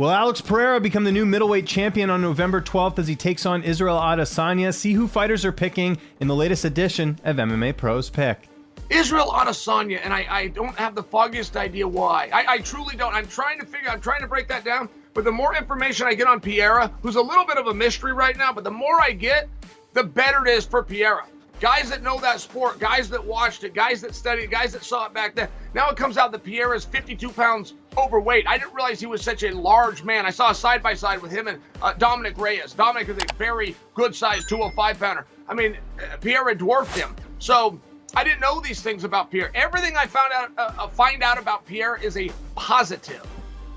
Will Alex Pereira become the new middleweight champion on November 12th as he takes on Israel Adesanya? See who fighters are picking in the latest edition of MMA Pros Pick. Israel Adesanya, and I don't have the foggiest idea why. I truly don't. I'm trying to break that down, but the more information I get on Pereira, who's a little bit of a mystery right now, but the more I get, the better it is for Pereira. Guys that know that sport, guys that watched it, guys that studied it, guys that saw it back then. Now it comes out that Pereira is 52 pounds overweight. I didn't realize he was such a large man. I saw a side-by-side with him and Dominic Reyes. Dominic is a very good-sized 205-pounder. I mean, Pereira dwarfed him. So I didn't know these things about Pereira. Everything I find out about Pereira is a positive.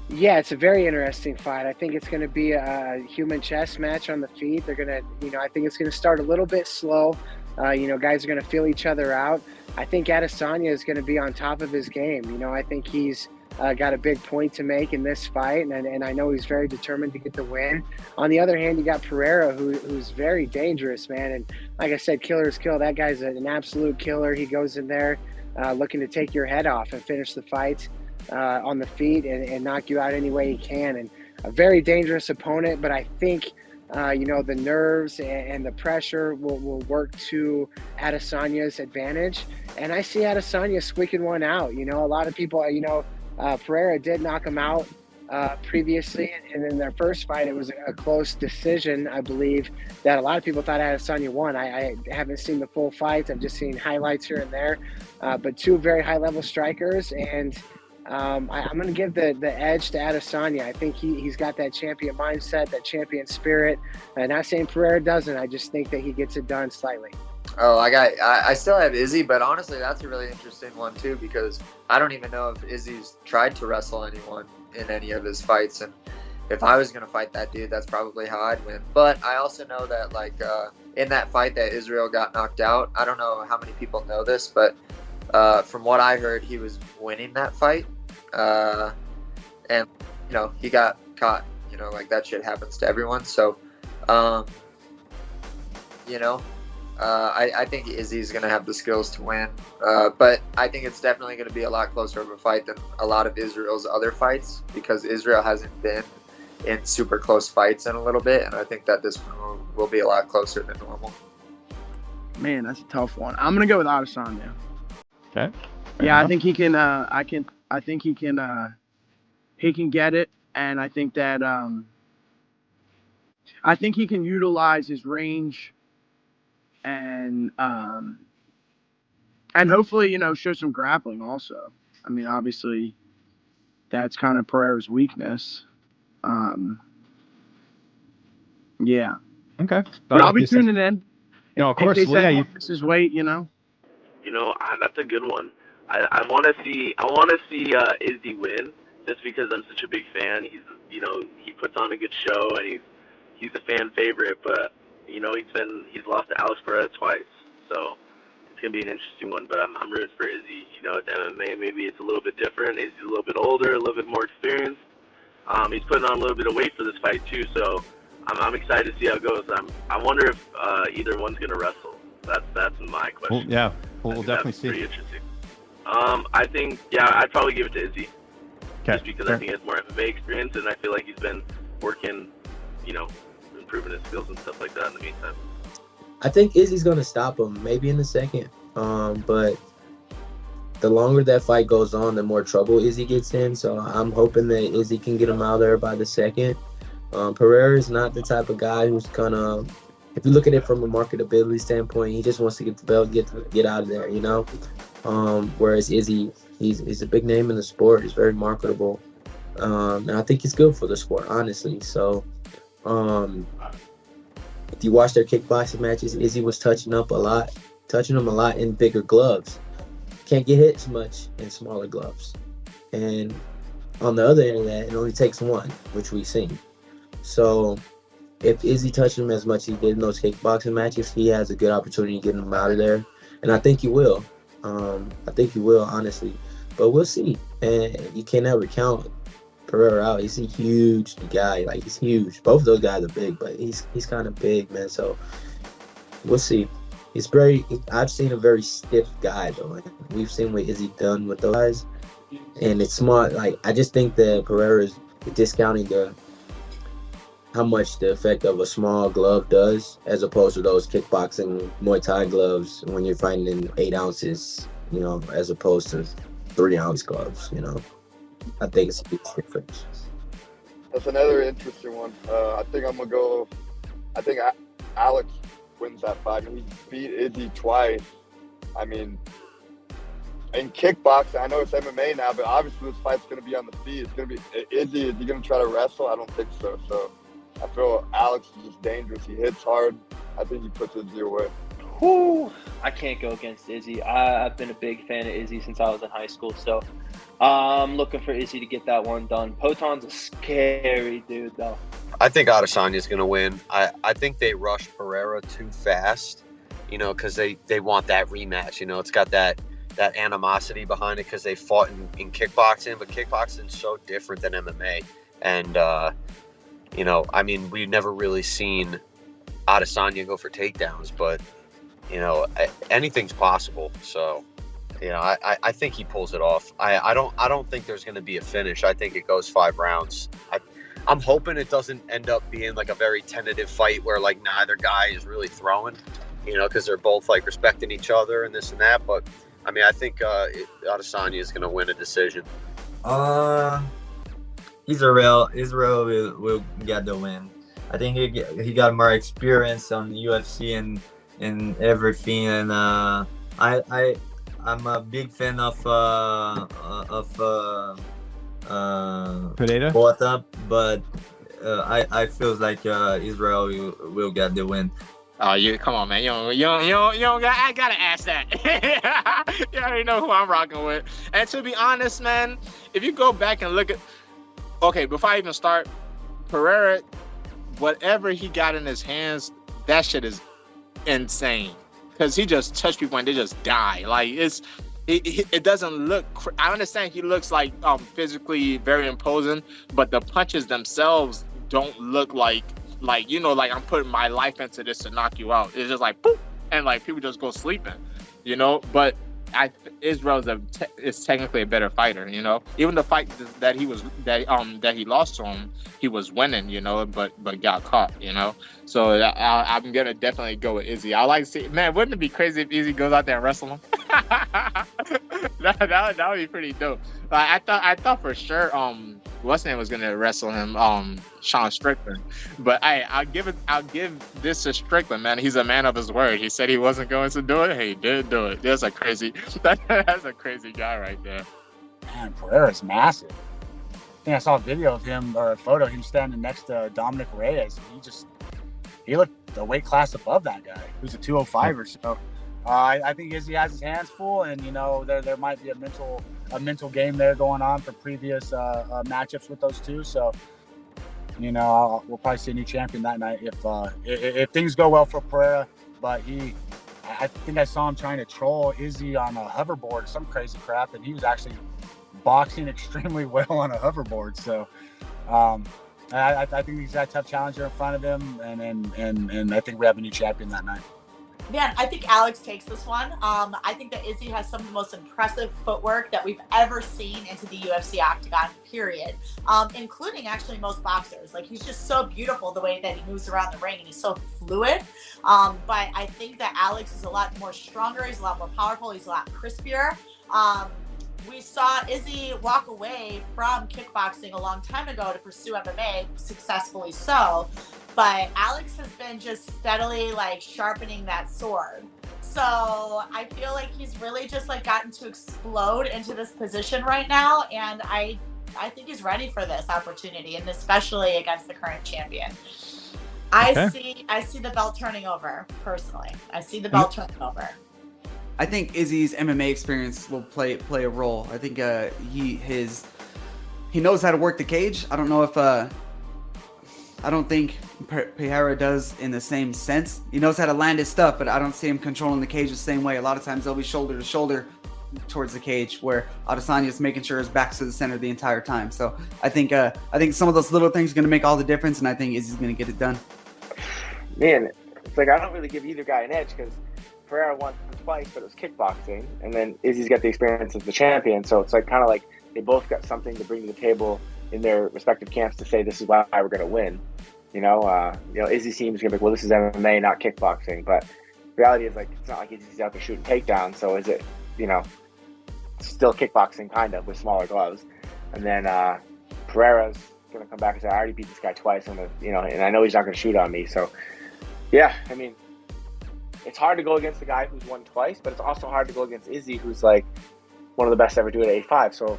Yeah, it's a very interesting fight. I think it's going to be a human chess match on the feet. They're going to, I think it's going to start a little bit slow. Guys are going to feel each other out. I think Adesanya is going to be on top of his game. I think he's got a big point to make in this fight, and I know he's very determined to get the win. On the other hand, you got Pereira, who's very dangerous, man. And like I said, killer's kill. That guy's an absolute killer. He goes in there looking to take your head off and finish the fight on the feet and knock you out any way he can. And a very dangerous opponent, but I think the nerves and the pressure will work to Adesanya's advantage. And I see Adesanya squeaking one out. A lot of people, Pereira did knock him out previously. And in their first fight, it was a close decision, I believe, that a lot of people thought Adesanya won. I haven't seen the full fights. I've just seen highlights here and there. But two very high-level strikers. And I'm going to give the edge to Adesanya. I think he's got that champion mindset, that champion spirit. Not saying Pereira doesn't. I just think that he gets it done slightly. Oh, I still have Izzy, but honestly, that's a really interesting one too, because I don't even know if Izzy's tried to wrestle anyone in any of his fights. And if I was going to fight that dude, that's probably how I'd win. But I also know that, in that fight that Israel got knocked out, I don't know how many people know this, but from what I heard, he was winning that fight. And he got caught, that shit happens to everyone. So, I think Izzy's going to have the skills to win. But I think it's definitely going to be a lot closer of a fight than a lot of Israel's other fights, because Israel hasn't been in super close fights in a little bit. And I think that this one will be a lot closer than normal. Man, that's a tough one. I'm going to go with Adesanya. Okay. Yeah, I think he can, I think he can get it. And I think that, I think he can utilize his range and hopefully, show some grappling also. I mean, obviously that's kind of Pereira's weakness. Yeah. Okay. But I'll be tuning in. Of course. This is weight, That's a good one. I want to see Izzy win, just because I'm such a big fan. He's he puts on a good show, and he's a fan favorite. But he's lost to Alex Pereira twice, so it's gonna be an interesting one. But I'm rooting for Izzy. It's MMA. Maybe it's a little bit different. Izzy's a little bit older, a little bit more experienced. He's putting on a little bit of weight for this fight too, so I'm excited to see how it goes. I wonder if either one's gonna wrestle. That's my question. Well, we'll definitely see. Pretty interesting. I think, I'd probably give it to Izzy. Okay. Just because I think he has more MMA experience, and I feel like he's been working, improving his skills and stuff like that in the meantime. I think Izzy's going to stop him, maybe in the second. But the longer that fight goes on, the more trouble Izzy gets in. So I'm hoping that Izzy can get him out there by the second. Pereira is not the type of guy who's going to, if you look at it from a marketability standpoint, he just wants to get the belt, get out of there, Whereas Izzy, he's a big name in the sport. He's very marketable. And I think he's good for the sport, honestly. So if you watch their kickboxing matches, Izzy was touching him a lot in bigger gloves. Can't get hit as much in smaller gloves. And on the other end of that, it only takes one, which we've seen. So if Izzy touched him as much as he did in those kickboxing matches, he has a good opportunity to get him out of there. And I think he will. Honestly. But we'll see. And you can never count Pereira out. He's a huge guy. He's huge. Both of those guys are big, but he's kind of big, man. So we'll see. I've seen a very stiff guy, though. We've seen what Izzy done with those guys. And it's smart. I just think that Pereira is discounting how much the effect of a small glove does, as opposed to those kickboxing Muay Thai gloves when you're fighting in 8 ounces, as opposed to 3-ounce gloves. I think it's a huge difference. That's another interesting one. I think I'm gonna go. I think Alex wins that fight. He beat Izzy twice. I mean, in kickboxing, I know it's MMA now, but obviously this fight's gonna be on the feet. It's gonna be Izzy. Is he gonna try to wrestle? I don't think so. So I feel Alex is just dangerous. He hits hard. I think he puts Izzy away. Whew, I can't go against Izzy. I've been a big fan of Izzy since I was in high school, so I'm looking for Izzy to get that one done. Poton's a scary dude, though. I think Adesanya's going to win. I think they rushed Pereira too fast, because they want that rematch. It's got that animosity behind it because they fought in kickboxing, but kickboxing's so different than MMA. And, we've never really seen Adesanya go for takedowns, but, anything's possible. So, I think he pulls it off. I don't think there's going to be a finish. I think it goes 5 rounds. I'm hoping it doesn't end up being like a very tentative fight where like neither guy is really throwing, because they're both like respecting each other and this and that. But I think Adesanya is going to win a decision. Israel will get the win. I think he got more experience on the UFC and everything, and I'm a big fan of Pereira? Both up, but I feel like Israel will get the win. Oh, come on, man. You don't I gotta ask that. You already know who I'm rocking with. And to be honest, man, if you go back and look at, okay, before I even start, Pereira, whatever he got in his hands, that shit is insane. Because he just touched people and they just die. Like, it doesn't look. I understand he looks like physically very imposing, but the punches themselves don't look like I'm putting my life into this to knock you out. It's just like boop, and like people just go sleeping, But Israel is technically a better fighter, Even the fight that he lost to him, he was winning, but got caught, So I'm gonna definitely go with Izzy. I like to see, man. Wouldn't it be crazy if Izzy goes out there and wrestle him? that would be pretty dope. I thought for sure what's name was gonna wrestle him, Sean Strickland. But I'll give this to Strickland, man. He's a man of his word. He said he wasn't going to do it. He did do it. That's a crazy guy right there. Man, Pereira's massive. I think I saw a video of him, or a photo of him standing next to Dominic Reyes. He looked a weight class above that guy, who's a 205er. So I think Izzy has his hands full, and there might be a mental game there going on from previous matchups with those two. So we'll probably see a new champion that night if things go well for Pereira. But I think I saw him trying to troll Izzy on a hoverboard or some crazy crap, and he was actually boxing extremely well on a hoverboard. So I think he's got a tough challenger in front of him, and I think we have a new champion that night. Man, I think Alex takes this one. I think that Izzy has some of the most impressive footwork that we've ever seen into the UFC octagon, period. Including actually most boxers. Like, he's just so beautiful the way that he moves around the ring, and he's so fluid. But I think that Alex is a lot more stronger. He's a lot more powerful. He's a lot crispier. We saw Izzy walk away from kickboxing a long time ago to pursue MMA, successfully so. But Alex has been just steadily sharpening that sword. So I feel like he's really just gotten to explode into this position right now, and I think he's ready for this opportunity, and especially against the current champion. I see the belt turning over, personally. I see the belt turning over. I think Izzy's MMA experience will play a role. I think he knows how to work the cage. I don't know if I don't think Pereira does in the same sense. He knows how to land his stuff, but I don't see him controlling the cage the same way. A lot of times they'll be shoulder to shoulder towards the cage, where Adesanya is making sure his back's to the center the entire time. So I think some of those little things are going to make all the difference, and I think Izzy's going to get it done. Man, it's I don't really give either guy an edge, because Pereira won twice, but it was kickboxing, and then Izzy's got the experience as the champion. So it's kind of like they both got something to bring to the table in their respective camps to say this is why we're going to win. Izzy seems going to be like, well, this is MMA, not kickboxing. But reality is, like, it's not like Izzy's out there shooting takedowns. So is it, still kickboxing kind of with smaller gloves? And then Pereira's going to come back and say, I already beat this guy twice, and I know he's not going to shoot on me. So, yeah, I mean, it's hard to go against the guy who's won twice, but it's also hard to go against Izzy, who's like one of the best to ever do it at 8'5". So,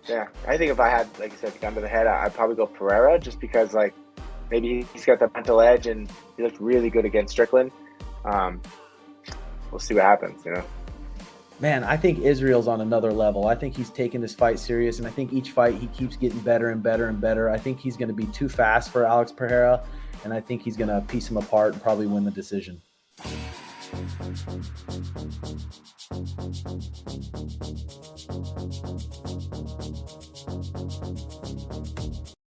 yeah, I think if I had, like I said, the gun to the head, I'd probably go Pereira, just because, like, maybe he's got the mental edge and he looked really good against Strickland. We'll see what happens, Man, I think Israel's on another level. I think he's taking this fight serious, and I think each fight he keeps getting better and better and better. I think he's going to be too fast for Alex Pereira, and I think he's going to piece him apart and probably win the decision.